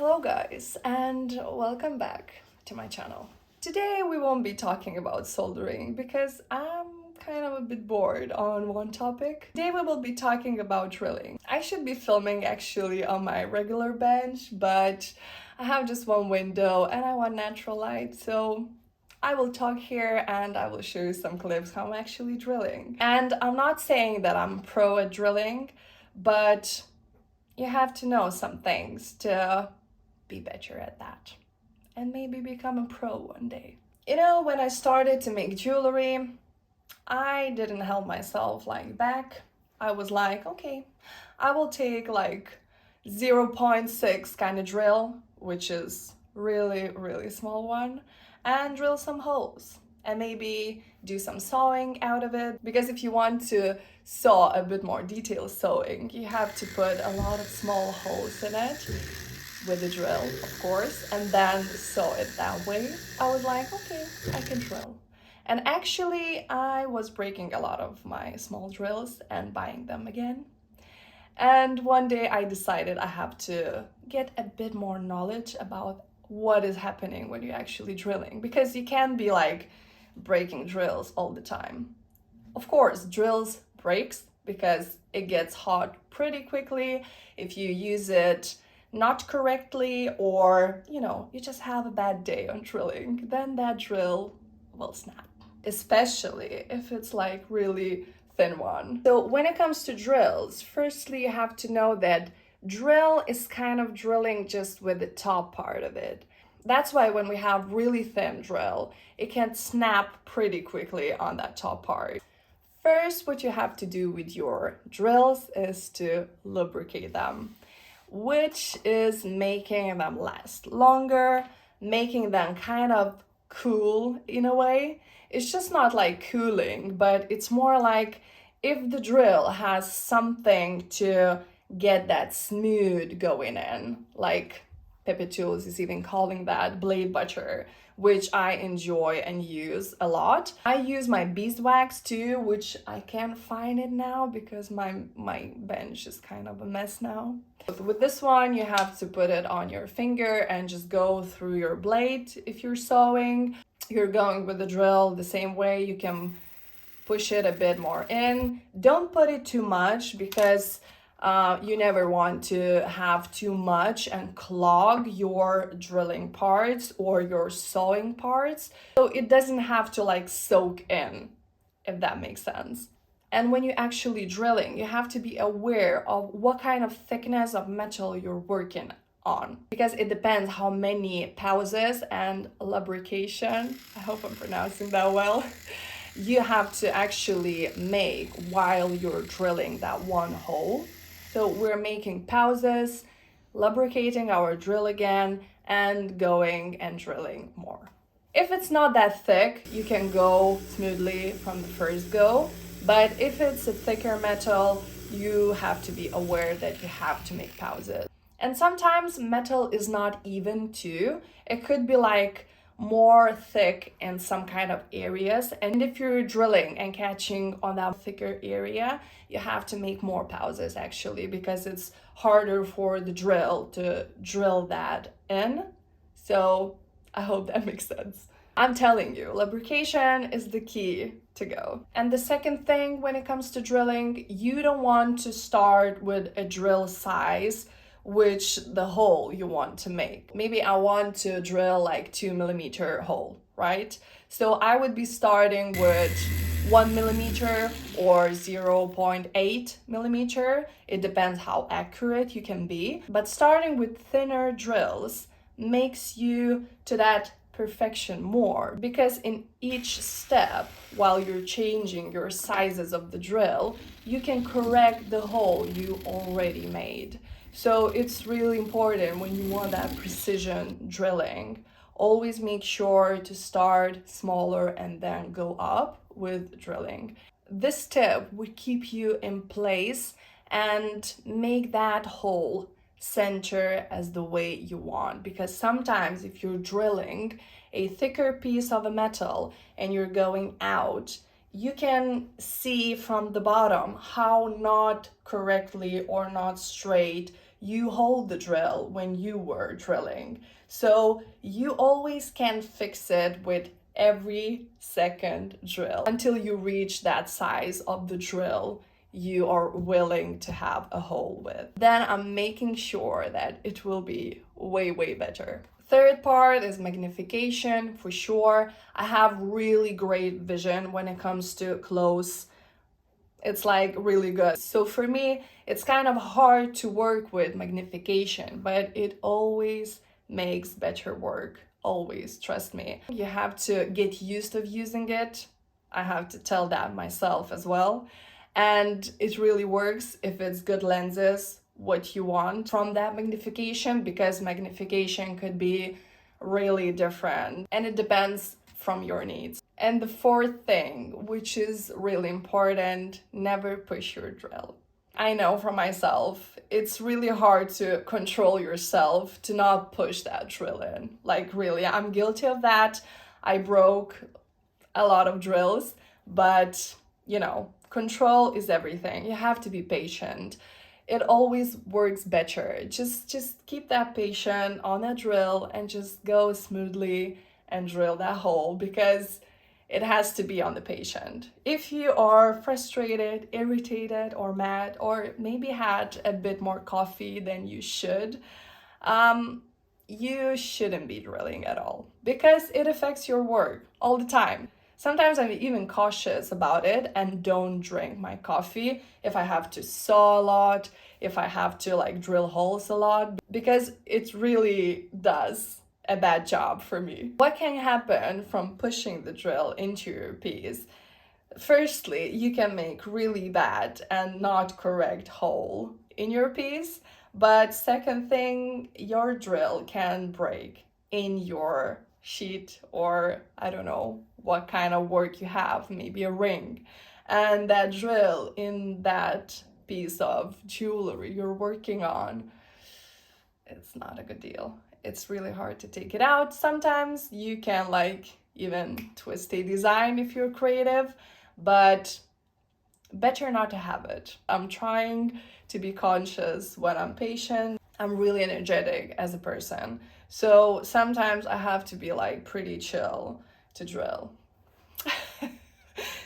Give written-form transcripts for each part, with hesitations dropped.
Hello guys, and welcome back to my channel. Today we won't be talking about soldering because I'm kind of a bit bored on one topic. Today we will be talking about drilling. I should be filming actually on my regular bench, but I have just one window and I want natural light, so I will talk here and I will show you some clips how I'm actually drilling. And I'm not saying that I'm pro at drilling, but you have to know some things to be better at that and maybe become a pro one day. You know, when I started to make jewelry, I didn't help myself like back. I was like, okay, I will take like 0.6 kind of drill, which is really small one, and drill some holes and maybe do some sewing out of it. Because if you want to sew a bit more detailed sewing, you have to put a lot of small holes in it with a drill, of course, and then sew it that way. I was like, okay, I can drill. And actually, I was breaking a lot of my small drills and buying them again. And one day I decided I have to get a bit more knowledge about what is happening when you're actually drilling, because you can't be like breaking drills all the time. Of course, drills breaks because it gets hot pretty quickly if you use it not correctly, or you just have a bad day on drilling, then that drill will snap, especially if it's like really thin one. So when it comes to drills, firstly you have to know that drill is kind of drilling just with the top part of it. That's why when we have really thin drill, it can snap pretty quickly on that top part. First, what you have to do with your drills is to lubricate them, which is making them last longer, making them kind of cool in a way. It's just not like cooling, but it's more like if the drill has something to get that smooth going in, like Pepe Tools is even calling that blade butter, which I enjoy and use a lot. I use my beeswax too, which I can't find it now because my bench is kind of a mess now. With this one, you have to put it on your finger and just go through your blade. If you're sewing, you're going with the drill the same way. You can push it a bit more in. Don't put it too much because you never want to have too much and clog your drilling parts or your sewing parts. So it doesn't have to like soak in, if that makes sense. And when you're actually drilling, you have to be aware of what kind of thickness of metal you're working on, because it depends how many pauses and lubrication, I hope I'm pronouncing that well, you have to actually make while you're drilling that one hole. So we're making pauses, lubricating our drill again, and going and drilling more. If it's not that thick, you can go smoothly from the first go. But if it's a thicker metal, you have to be aware that you have to make pauses. And sometimes metal is not even too. It could be like more thick in some kind of areas, and if you're drilling and catching on that thicker area, you have to make more pauses actually, because it's harder for the drill to drill that in. So I hope that makes sense. I'm telling you, lubrication is the key to go. And the second thing when it comes to drilling, you don't want to start with a drill size which the hole you want to make. Maybe I want to drill like 2mm hole, right? So I would be starting with 1mm or 0.8mm. It depends how accurate you can be. But starting with thinner drills makes you to that perfection more, because in each step while you're changing your sizes of the drill, you can correct the hole you already made. So it's really important when you want that precision drilling. Always make sure to start smaller and then go up with drilling. This tip would keep you in place and make that hole center as the way you want, because sometimes if you're drilling a thicker piece of a metal and you're going out, you can see from the bottom how not correctly or not straight you hold the drill when you were drilling. So you always can fix it with every second drill until you reach that size of the drill you are willing to have a hole with. Then I'm making sure that it will be way, way better. Third part is magnification, for sure. I have really great vision when it comes to close. It's like really good. So for me, it's kind of hard to work with magnification, but it always makes better work. Always, trust me. You have to get used of using it. I have to tell that myself as well. And it really works if it's good lenses, what you want from that magnification, because magnification could be really different and it depends from your needs. And the fourth thing, which is really important, never push your drill. I know for myself, it's really hard to control yourself to not push that drill in. Like really, I'm guilty of that. I broke a lot of drills, but you know, control is everything. You have to be patient. It always works better. Just keep that patient on that drill and just go smoothly and drill that hole, because it has to be on the patient. If you are frustrated, irritated, or mad, or maybe had a bit more coffee than you should, you shouldn't be drilling at all, because it affects your work all the time. Sometimes I'm even cautious about it and don't drink my coffee if I have to saw a lot, if I have to like drill holes a lot, because it really does a bad job for me. What can happen from pushing the drill into your piece? Firstly, you can make really bad and not correct hole in your piece. But second thing, your drill can break in your sheet, or I don't know what kind of work you have, maybe a ring. And that drill in that piece of jewelry you're working on, it's not a good deal. It's really hard to take it out. Sometimes you can like even twist a design if you're creative, but better not to have it. I'm trying to be conscious when I'm patient. I'm really energetic as a person. So sometimes I have to be like pretty chill to drill.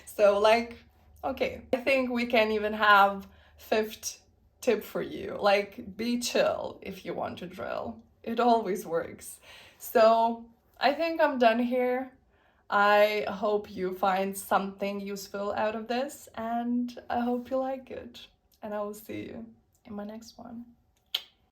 So like, okay, I think we can even have fifth tip for you. Like, be chill if you want to drill. It always works. So I think I'm done here. I hope you find something useful out of this, and I hope you like it. And I will see you in my next one.